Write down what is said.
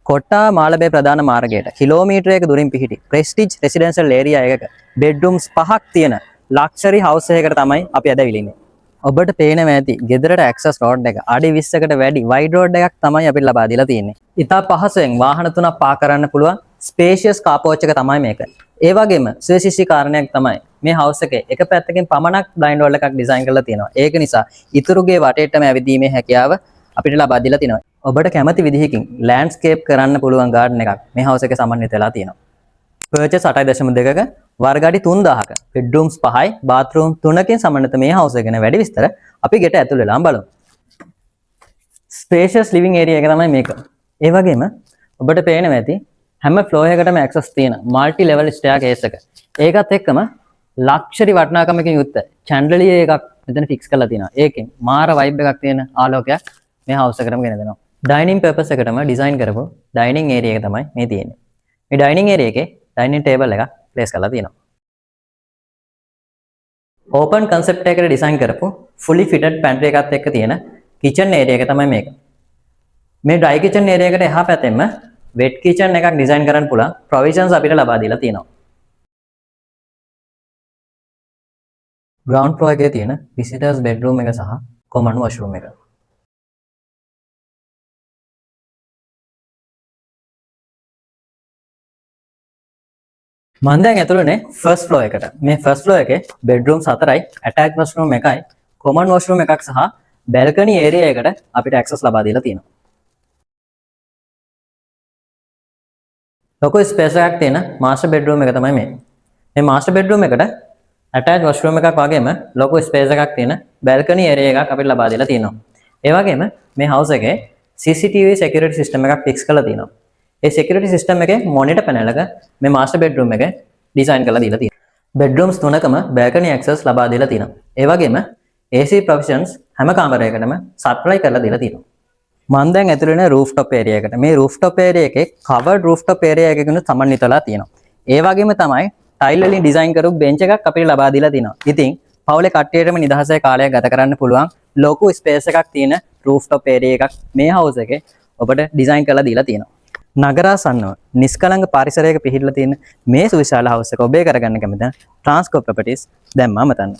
කොට්ටා මාළඹේ ප්‍රධාන මාර්ගයට කිලෝමීටරයක දුරින් පිහිටි ප්‍රෙස්ටිජ් රෙසිඩෙන්ෂල් ඒරියා එකක බෙඩ්රූම්ස් 5ක් තියෙන ලක්ෂරි හවුස් එකකට තමයි අපි අද ඇවිල්ලා ඉන්නේ. ඔබට පේනවා ඇති ගෙදරට ඇක්සස් රෝඩ් එක අඩි 20කට වැඩි වයිඩ් රෝඩ් එකක් තමයි අපිට ලබා දීලා තියෙන්නේ. ඉතා පහසුවෙන් වාහන තුනක් පාක් කරන්න පුළුවන් ස්පේෂියස් කාර් පෝච් එක තමයි මේක. ඒ වගේම සුවිශේෂී කාරණයක් තමයි මේ හවුස් එකේ එක පැත්තකින් පමණක් බ්ලයින්ඩ් වෝල් එකක් ඩිසයින් කරලා තියෙනවා. ඒක නිසා ඉතුරුගේ වටේටම ඇවිදීමේ හැකියාව අපිට ලබා දීලා තිනවා. ඔබට කැමති විදිහකින් ලෑන්ඩ්ස්කේප් කරන්න පුළුවන් ගාඩන් එකක් මේ හවුස් එකේ සමන්විත වෙලා තියෙනවා. පර්චේස් 8.2ක වර්ග අඩි 3000ක බෙඩ්රූම්ස් 5යි බාත්රූම් 3කින් සමන්විත මේ හවුස් එක ගැන වැඩි විස්තර අපි ගෙට ඇතුල් වෙලා බලමු. ස්පේෂියස් ලිවිං ඒරියා එක තමයි මේක. ඒ වගේම ඔබට පේනවා ඇති හැම ෆ්ලෝර් එකකටම ඇක්සස් තියෙන মাল্ටි ලෙවල් ස්ටෙයාරකේස් එක. ඒකත් එක්කම ලක්ෂරි වටිනාකමකින් යුක්ත චැන්ඩලියර් එකක් මෙතන ෆික්ස් කරලා තියෙනවා. ඒකෙන් මාර වයිබ් එකක් තියෙන ආලෝකයක් මේ හවුස් එකටම ගෙන දෙනවා. ඩයිනින් පර්පස් එකටම ඩිසයින් කරපු ඩයිනින් ඒරියා එක තමයි මේ තියෙන්නේ. මේ ඩයිනින් ඒරියා එකේ ඩයිනින් ටේබල් එකක් ප්ලේස් කරලා තියෙනවා. ඕපන් කන්සෙප්ට් එකකට ඩිසයින් කරපු fully fitted pantry එකත් එක්ක තියෙන කිචන් ඒරියා එක තමයි මේක. මේ ඩ්‍රයි කිචන් ඒරියා එකට එහා පැත්තෙන්ම වෙට් කිචන් එකක් ඩිසයින් කරන්න පුළුවන් ප්‍රොවිෂන්ස් අපිට ලබා දීලා තියෙනවා. ග්‍රවුන්ඩ් ෆ්ලෝර් එකේ තියෙන විසිටර්ස් බෙඩ්රූම් එක සහ කොමන් වොෂ්රූම් එක. මම දැන් ඇතුළේනේ ෆස්ට් ෆ්ලෝර් එකට. මේ ෆස්ට් ෆ්ලෝර් එකේ බෙඩ්රූම්ස් 4යි, ඇටැච් වොෂ්රූම් එකයි, කොමන් වොෂ්රූම් එකක් සහ බැල්කනි ඒරියා එකට අපිට ඇක්සස් ලබා දීලා තියෙනවා. ලොකු ස්පේස් එකක් තියෙන මාස්ටර් බෙඩ්රූම් එක තමයි මේ. මේ මාස්ටර් බෙඩ්රූම් එකට ඇටැච් වොෂ්රූම් එකක් වගේම ලොකු ස්පේස් එකක් තියෙන බැල්කනි ඒරියා එකක් අපිට ලබා දීලා තියෙනවා. ඒ වගේම මේ හවුස් එකේ CCTV security system එකක් ෆික්ස් කරලා තියෙනවා. ඒ security system එකේ monitor panel එක මේ master bedroom එකේ design කරලා දීලා තියෙනවා. bedrooms තුනකම balcony access ලබා දීලා තියෙනවා. ඒ වගේම AC provisions හැම කාමරයකටම supply කරලා දීලා තියෙනවා. මම දැන් ඇතුළේ නේ rooftop area එකට. මේ rooftop area එකේ covered rooftop area එකකින් සමන්විතලා තියෙනවා. ඒ වගේම තමයි tile වලින් design කරපු bench එකක් අපිට ලබා දීලා තියෙනවා. ඉතින් පවුලේ කට්ටියටම නිදහසේ කාලයක් ගත කරන්න පුළුවන් ලොකු space එකක් තියෙන rooftop area එකක් මේ house එකේ ඔබට design කරලා දීලා තියෙනවා. නගරාසන්නව නිස්කලංක පරිසරයක පිහිටලා තියෙන මේ සුවිශාල හවුස් එක ඔබේ කරගන්න කැමති නම් ට්‍රාන්ස්කෝ ප්‍රොපර්ටිස් දැම්ම අමතන්න.